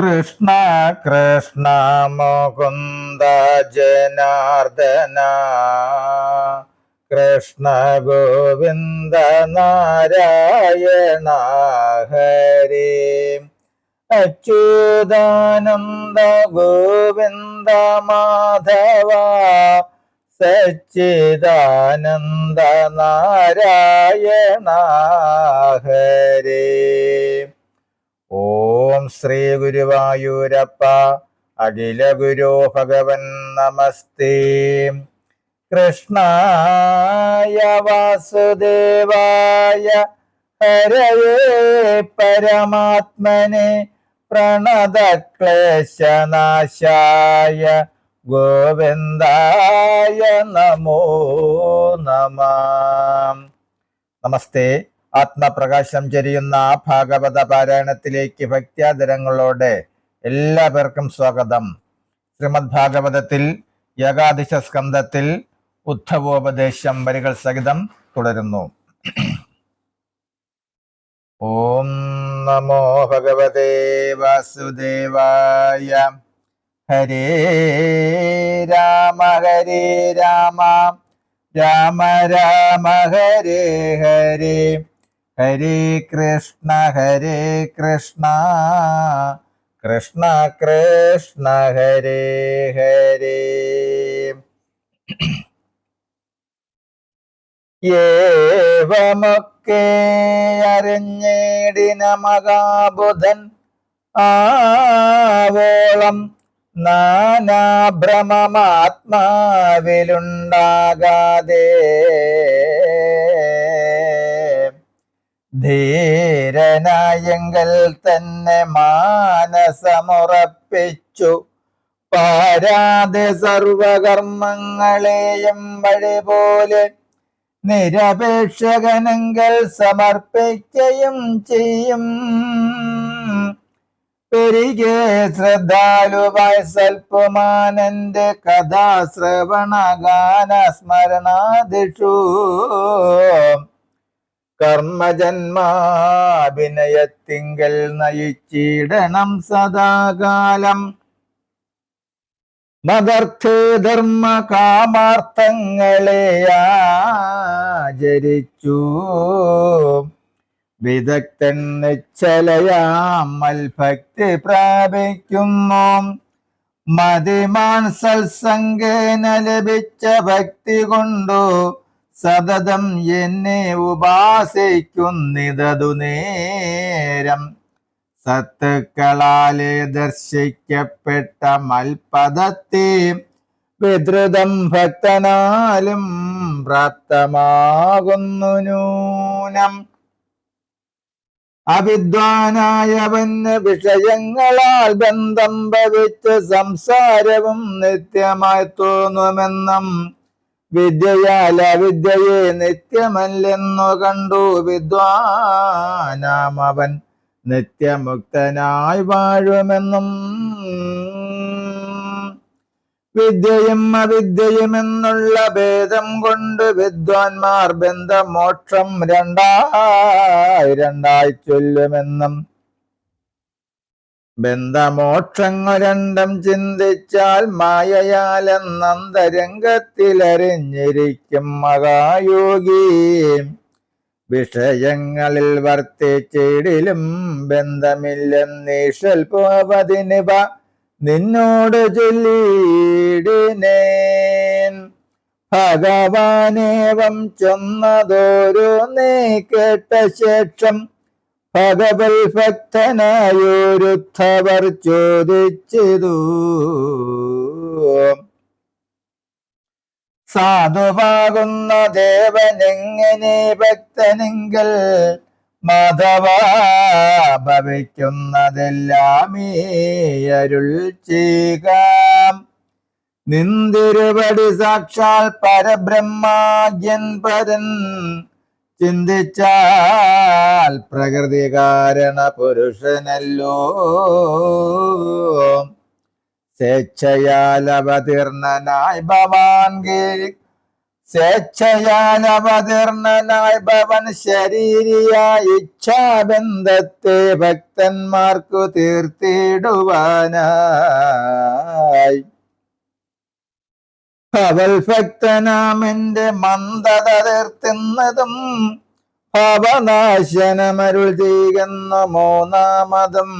കൃഷ്ണ കൃഷ്ണ മുകുന്ദ ജനാർദ്ദന കൃഷ്ണ ഗോവിന്ദ നാരായണ ഹരി അച്യുതാനന്ദ ഗോവിന്ദ മാധവ സച്ചിദാനന്ദ നാരായണ ഹരി. ഓം ശ്രീ ഗുരുവായൂരപ്പ അഖില ഗുരു ഭഗവൻ നമസ്തേ. കൃഷ്ണായ വാസുദേവായ ഹരയേ പരമാത്മനെ പ്രണതക്ലേശനാശായ ഗോവിന്ദായ നമോ നമഃ. നമസ്തേ. ആത്മപ്രകാശം ചൊരിയുന്ന ഭാഗവത പാരായണത്തിലേക്ക് ഭക്ത്യാദരങ്ങളോടെ എല്ലാവർക്കും സ്വാഗതം. ശ്രീമദ് ഭാഗവതത്തിൽ ഏകാദശ സ്കന്ധത്തിൽ ഉദ്ധവോപദേശം വരികൾ സഹിതം തുടരുന്നു. ഓം നമോ ഭഗവതേ വാസുദേവായ. ഹരേ രാമ ഹരേ രാമ രാമ രാമ ഹരേ ഹരേ ഹരേ കൃഷ്ണ കൃഷ്ണ കൃഷ്ണ ഹരേ ഹരേ. ഏവമൊക്കെ അറിഞ്ഞേടിന മഹാബുധൻ ആവോളം നാനാഭ്രമമാത്മാവിലുണ്ടാകാതെ ധീരനായെങ്കിൽ തന്നെ മാനസമുറപ്പിച്ചു പാരാതെ സർവകർമ്മങ്ങളെയും വഴി പോലെ നിരപേക്ഷകനെങ്കിൽ സമർപ്പിക്കുകയും ചെയ്യും. പെരികെ ശ്രദ്ധാലുവായി സൽപുമാനന്റെ കഥാശ്രവണഗാന സ്മരണാദിഷു കർമ്മജന്മാഭിനയത്തിങ്കൽ നയിച്ചിടണം സദാകാലം. മദർത്ഥേധർമ്മ കാമാർത്ഥങ്ങളെ ആചരിച്ചു വിദഗ്ധൻ നിശ്ചലയാം മൽഭക്തി പ്രാപിക്കുന്നു. മതിമാൻ സത്സംഗേന ലഭിച്ച ഭക്തി കൊണ്ടു സതതം എന്നെ ഉപാസിക്കുന്നിതതു നേരം. സത്തുക്കളാലെ ദർശിക്കപ്പെട്ട മൽപദത്തെ വിദ്രുതം ഭക്തനാലും പ്രാപ്തമാകുന്നു നൂനം. അവിദ്വാനായവന് വിഷയങ്ങളാൽ ബന്ധം ഭവിച്ച് സംസാരവും നിത്യമായി തോന്നുമെന്നും വിദ്യയാൽ അവിദ്യയെ നിത്യമല്ലെന്നു കണ്ടു വിദ്വാനാമവൻ നിത്യമുക്തനായി വാഴുമെന്നും. വിദ്യയും അവിദ്യയും എന്നുള്ള ഭേദം കൊണ്ട് വിദ്വാൻമാർ ബന്ധമോക്ഷം രണ്ടായി ചൊല്ലുമെന്നും ബന്ധമോക്ഷങ്ങൾ രണ്ടും ചിന്തിച്ചാൽ മായയാൽ എന്നന്തരംഗത്തിലറിഞ്ഞിരിക്കും മഹായോഗി. വിഷയങ്ങളിൽ വർത്തിച്ചിടിലും ബന്ധമില്ലെന്നീശൽ പോവതിനിവ നിന്നോട് ചൊല്ലിയിടിനേൻ. ഭഗവാനേവം ചൊന്നതോരോ നീ കേട്ട ശേഷം ഭഗവൽ ഭക്തനായൊരുത്തവർ ചോദിച്ചതു. സാധുവാകുന്ന ദേവനെങ്ങനെ ഭക്തനെങ്കിൽ മാധവ ഭവിക്കുന്നതെല്ലാമേ അരുൾ ചെയ്യാം. നിന്തിരുവടി സാക്ഷാൽ പരബ്രഹ്മാജ്ഞൻ പരൻ ചിന്തിച്ചാൽ പ്രകൃതി കാരണ പുരുഷനല്ലോ. സ്വേച്ഛയാൽ അവതീർണനായി ഭവാൻ സ്വേച്ഛയാൽ അവതീർണനായി ഭവൻ ശരീരിയായി ഇച്ഛാബന്ധത്തെ ഭക്തന്മാർക്കു തീർത്തിടുവാനായി അവൽ ഭക്തനാമെന്റെ മന്ദത തീർത്തുന്നതും ഭാവനാശനമരുൾ ചെയ്യുന്ന മൂന്നാമതും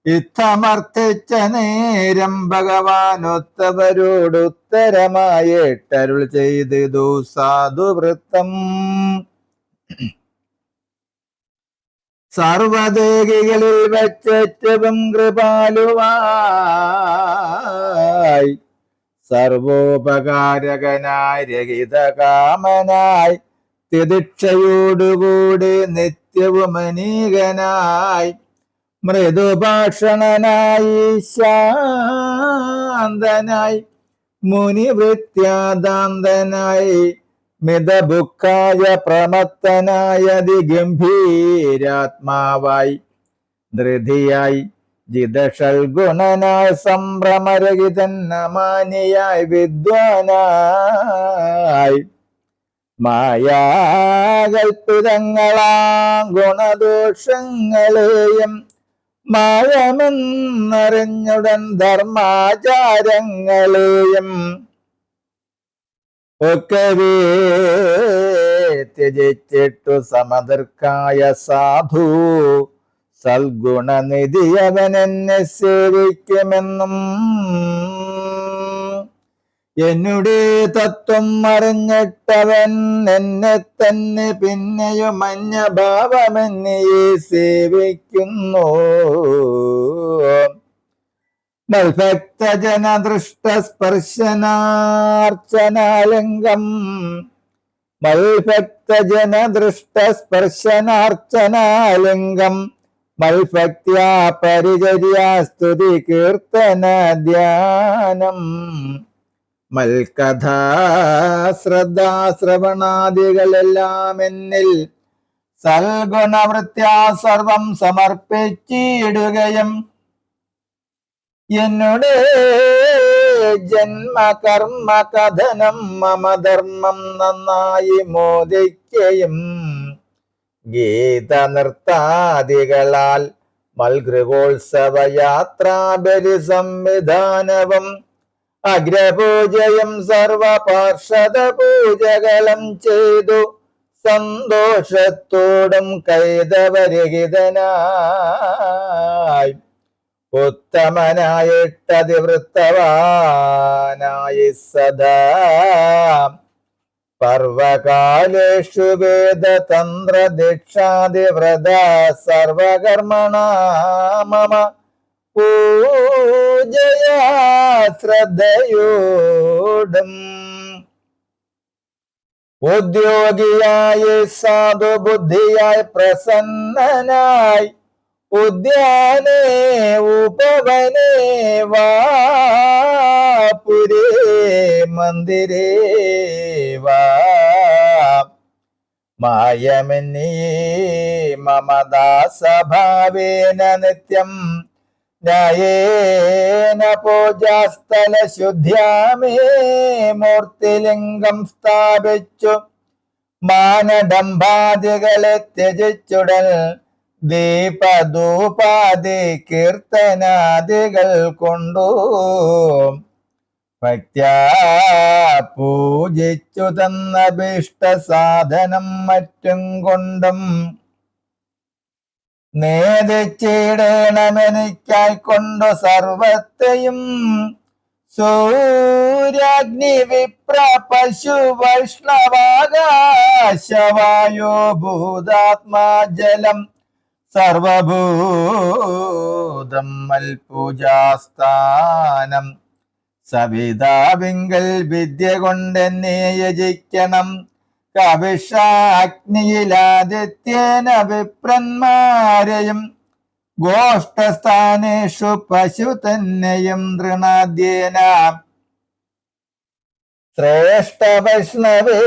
ഇത്തമർത്ഥിച്ച നേരം ഭഗവാനൊത്തവരോടുത്തരമായിട്ടരുൾ ചെയ്തു സാധുവൃത്തം. സർവദേഹികളിൽ വച്ചേറ്റവും കൃപാലുവായി സർവോപകാരകനായി രഹിതകാമനായി തിദിക്ഷയോടുകൂടി നിത്യവും അനീകനായി മൃദുഭാഷണനായി ശാന്തനായി മുനിവൃത്യാദാന്തനായി മിതബുക്കായ പ്രമത്തനായ അതിഗംഭീരാത്മാവായി ധൃതിയായി ജിതഷൽഗുണനായി സംഭ്രമരഹിതൻ അമാനിയായി വിദ്വാനായി മായാകൽപ്പിതങ്ങളാം ഗുണദോഷങ്ങളെയും മായമെന്നറിഞ്ഞുടൻ ധർമാചാരങ്ങളെയും ഒക്കവേ ത്യജിച്ചിട്ടു സമദർക്കായ സാധു സൽഗുണനിധി അവൻ എന്നെ സേവിക്കുമെന്നും എന്നുടെ തത്വം അറിഞ്ഞിട്ടവൻ എന്നെ തന്നെ പിന്നെയും അന്യഭാവമെന്നെയെ സേവിക്കുന്നു. മൽഭക്തജനദൃഷ്ടസ്പർശനാർച്ചനാലിംഗം മൽഭക്തജനദൃഷ്ടസ്പർശനാർച്ചനാലിംഗം മൽഭക്ത്യാ പരിചര്യാ സ്തുതി കീർത്തന ധ്യാനം മൽകഥാ ശ്രദ്ധാശ്രവണാദികളെല്ലാം എന്നിൽ സൽഗുണവൃത്യാ സർവം സമർപ്പിച്ചിടുകയും എന്നുടെ ജന്മകർമ്മ കഥനം മമധർമ്മം നന്നായി മോദിക്കുകയും ഗീത നൃത്താദികളാൽ മൽഗൃഹോത്സവയാത്രാബലി സംവിധാനവും അഗ്രപൂജയും സർവപാർഷദ പൂജകളും ചെയ്തു സന്തോഷത്തോടും കൈതവരഹിതനായി ഉത്തമനായിട്ടതിവൃത്തവാനായി സദാ പർവകാലേഷു വേദതന്ത്ര ദീക്ഷാദിവ്രത സർവകർമ്മണ മമ പൂജയാ ശ്രദ്ധയോടും ഉദ്യോഗിയായി സാധുബുദ്ധിയായി പ്രസന്നനായി ഉദ്യാനേ ഉപവനേ വാപുരേ മന്ദിരേ വാ മായമെന്നീ മമദാസഭാവേന നിത്യം ന്യായേന പൂജാസ്ഥല ശുദ്ധ്യാമേ മൂർത്തിലിംഗം സ്ഥാപിച്ചു മാനഡംബാദികളെ ത്യജിച്ചുടൻ ദീപധൂപാദി കീർത്തനാദികൾ കൊണ്ടു ഭക്ത്യാ പൂജിച്ചു തന്ന ഭീഷ്ട സാധനം മറ്റും കൊണ്ടും നേദിച്ചിടണമെനിക്കായിക്കൊണ്ടു സർവത്തെയും സൂര്യാഗ്നി വിപ്ര പശു വൈഷ്ണവാകാശവായോ ഭൂതാത്മാ ജലം സർവഭൂതം മൽപൂജാസ്ഥാനം സവിതാവിങ്കൽ വിദ്യ കൊണ്ടെന്നെ യജിക്കണം കവിഷാഗ്നിയിലാദിത്യേന വിപ്രന്മാരെയും ഗോഷ്ടസ്ഥാനേഷു പശു തന്നെയും തൃണാദ്യേന ശ്രേഷ്ഠ വൈഷ്ണവേ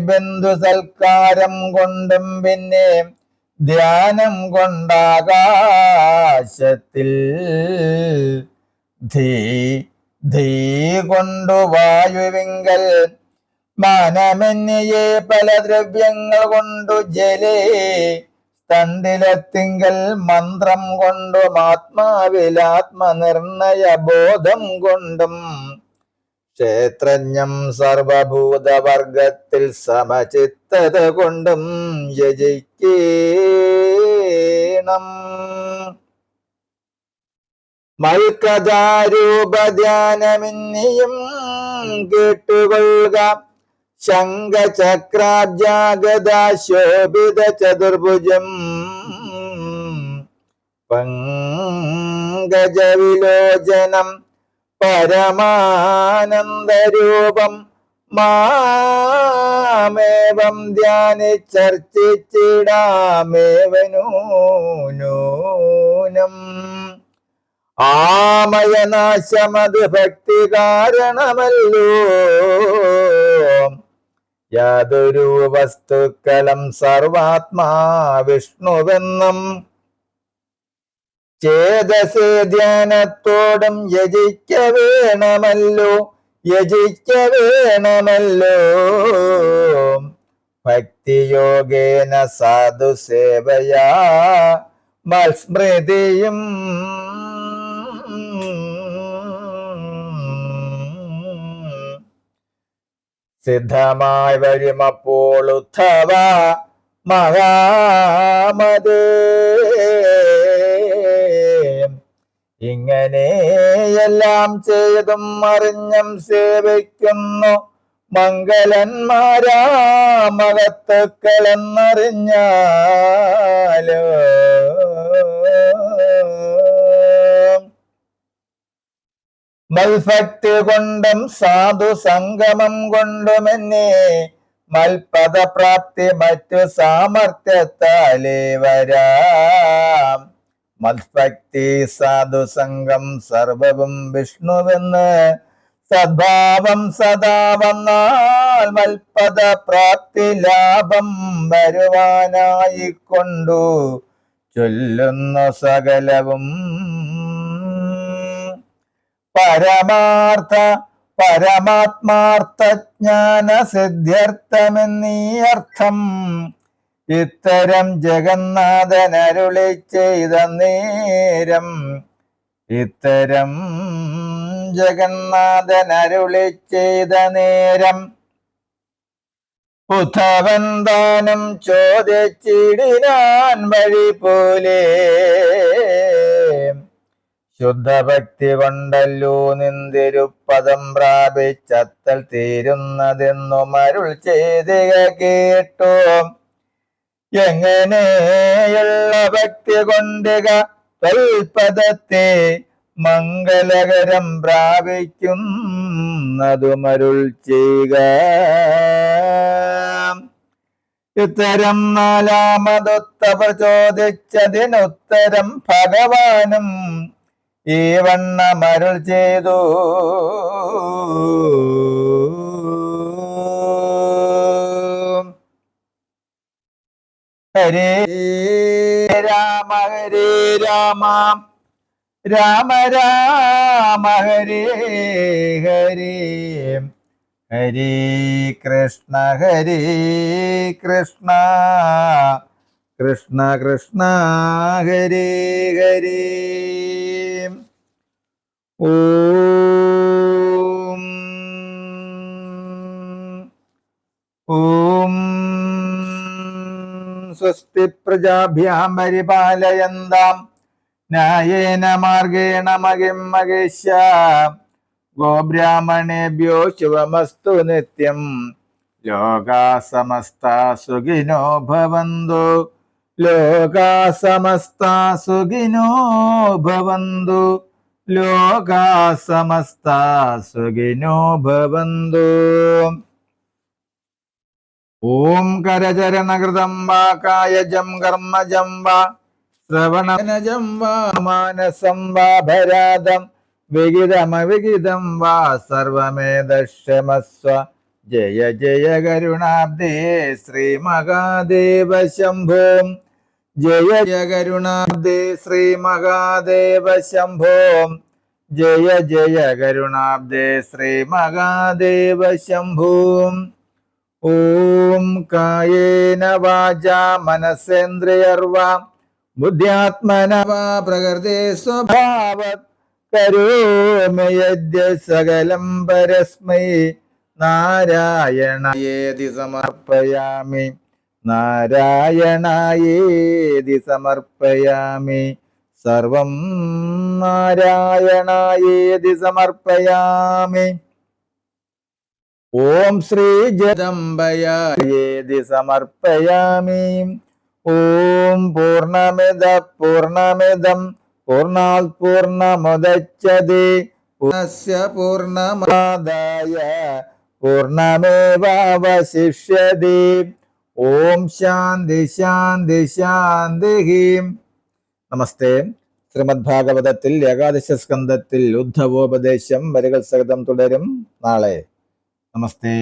ബന്ധു സൽക്കാരം കൊണ്ടും പിന്നെ ധ്യാനം കൊണ്ടാകാശത്തിൽ ധീ കൊണ്ടു വായുവിങ്കൽ മാനമെന്നിയെ പല ദ്രവ്യങ്ങൾ കൊണ്ടു ജലേ തണ്ടിലെത്തിങ്കൽ മന്ത്രം കൊണ്ടും ആത്മാവിലാത്മനിർണയ ബോധം കൊണ്ടും ക്ഷേത്രജ്ഞം സർവഭൂതവർഗത്തിൽ സമചിത്തത കൊണ്ടും യജിക്കേണം. മൽക്കഥാരൂപധ്യാനമിന്നിയും കേട്ടുകൊള്ളുക. ശംഖചക്രാബ്ജാഗദാശോഭിത ചതുർഭുജം പങ്കജവിലോചനം പരമാനന്ദരൂപം മാമേവം ധ്യാനിച്ചർച്ചിച്ചിടാമേവനൂനം. ആമയനാശമത് ഭക്തി കാരണമല്ലോ. യാതൊരു വസ്തുക്കളും സർവാത്മാ വിഷ്ണുവെന്നും ചേതസേ ധ്യാനത്തോടും യജിക്ക വേണമല്ലോ. ഭക്തിയോഗേന സാധുസേവയാ മത്സ്മൃതിയും സിദ്ധമായി വരുമപ്പോൾ ഉദ്ധവ മഹാമതേ. ഇങ്ങനെയെല്ലാം ചെയ്തും അറിഞ്ഞം സേവിക്കുന്നു മംഗലന്മാരാ മഹത്തുക്കളെന്നറിഞ്ഞാലോ. മൽഭക്തി കൊണ്ടും സാധു സംഗമം കൊണ്ടുമെന്നെ മൽപദപ്രാപ്തി മറ്റു സാമർത്ഥ്യത്താലേ വരാം. മത്ഭക്തി സാധുസംഗം സർവവും വിഷ്ണുവെന്ന് സദ്ഭാവം സദാ വന്നാൽ മൽപദ പ്രാപ്തി ലാഭം വരുവാനായിക്കൊണ്ടു ചൊല്ലുന്നു സകലവും. പരമാത്മാർത്ഥജ്ഞാന സിദ്ധ്യർത്ഥമെന്നീ അർത്ഥം ഇത്തരം ജഗന്നാഥനരുളി ചെയ്ത നേരം. ഉദ്ധവൻ താനും ചോദിച്ചിടിനാൻ വഴി പോലെ. ശുദ്ധഭക്തി കൊണ്ടല്ലോ നിന്തിരുപ്പദം പ്രാപിച്ചത്തൽ തീരുന്നതെന്നും അരുൾ ചെയ്തിക കേട്ടോ. എങ്ങനെയുള്ള ഭക്തി കൊണ്ടിക തൽപദത്തെ മംഗളകരം പ്രാപിക്കുന്നതുമരുൾ ചെയ്യുക. ഇത്തരം നാലാമതൊത്തവ ചോദിച്ചതിനുത്തരം ഭഗവാനും ഈ വണ്ണമരുൾ ചെയ്തു. ഹരേ രാമ ഹരേ രാമ രാമ രാമ ഹരേ ഹരേ ഹരേ കൃഷ്ണ കൃഷ്ണ കൃഷ്ണ ഹരേ ഹരേ. ഓം ഓം സ്വസ്തി പ്രജാഭ്യാം പരിപാലയന്താം ന്യായേന മാർഗേണ മഹിം മഹേശ. ഗോബ്രാഹ്മണേഭ്യോ ശുഭമസ്തു നിത്യം. ലോകാ സമസ്താ സുഖിനോ ഭവന്തു. ലോകാ സമസ്താ സുഖിനോ ഭവന്തു. ലോകാ സമസ്താ സുഖിനോ ഭവന്തു. ഓം കരചരണകൃതം വാ കായജം കർമ്മജം വാ ശ്രവണജം വാ മാനസം വാ ഭരാതം വിഹിതമവിഹിതം വാ സർവമേതക്ഷമസ്വ. ജയ ജയ കരുണാബ്ദേ ശ്രീ മഹാദേവ ശംഭോ. ജയ ജയ കരുണാബ്ദേ ശ്രീ മഹാദേവ ശംഭോ. ജയ ജയ കരുണാബ്ദേ ശ്രീ മഹാദേവ ശംഭോ. ഓം കായേന വാചാ മനസേന്ദ്രിയർവാ ബുദ്ധ്യാത്മന വാ പ്രകൃതി സ്വഭാവത് കരോമി യദ്യ സകലം പരസ്മൈ നാരായണയേതി സമർപ്പയാമി. നാരായണയേതി സമർപ്പയാമി. സർവം നാരായണയേതി സമർപ്പയാമി. ഓം ശ്രീ ജഗദംബയേതി സമർപ്പയാമി. ഓം പൂർണ്ണമിദ പൂർണ്ണമിദം പൂർണ്ണാത് പൂർണ്ണമുദച്യത്തെ പൂർണ്ണസ്യ പൂർണ്ണമാദായ പൂർണ്ണമേവാവശിഷ്യത്തെ. ഓം ശാന്തി ശാന്തി ശാന്തി. നമസ്തേ. ശ്രീമദ് ഭാഗവതത്തിൽ ഏകാദശ സ്കന്ധത്തിൽ ഉദ്ധവോപദേശം വരികൾ സഹിതം തുടരും നാളെ. നമസ്തേ.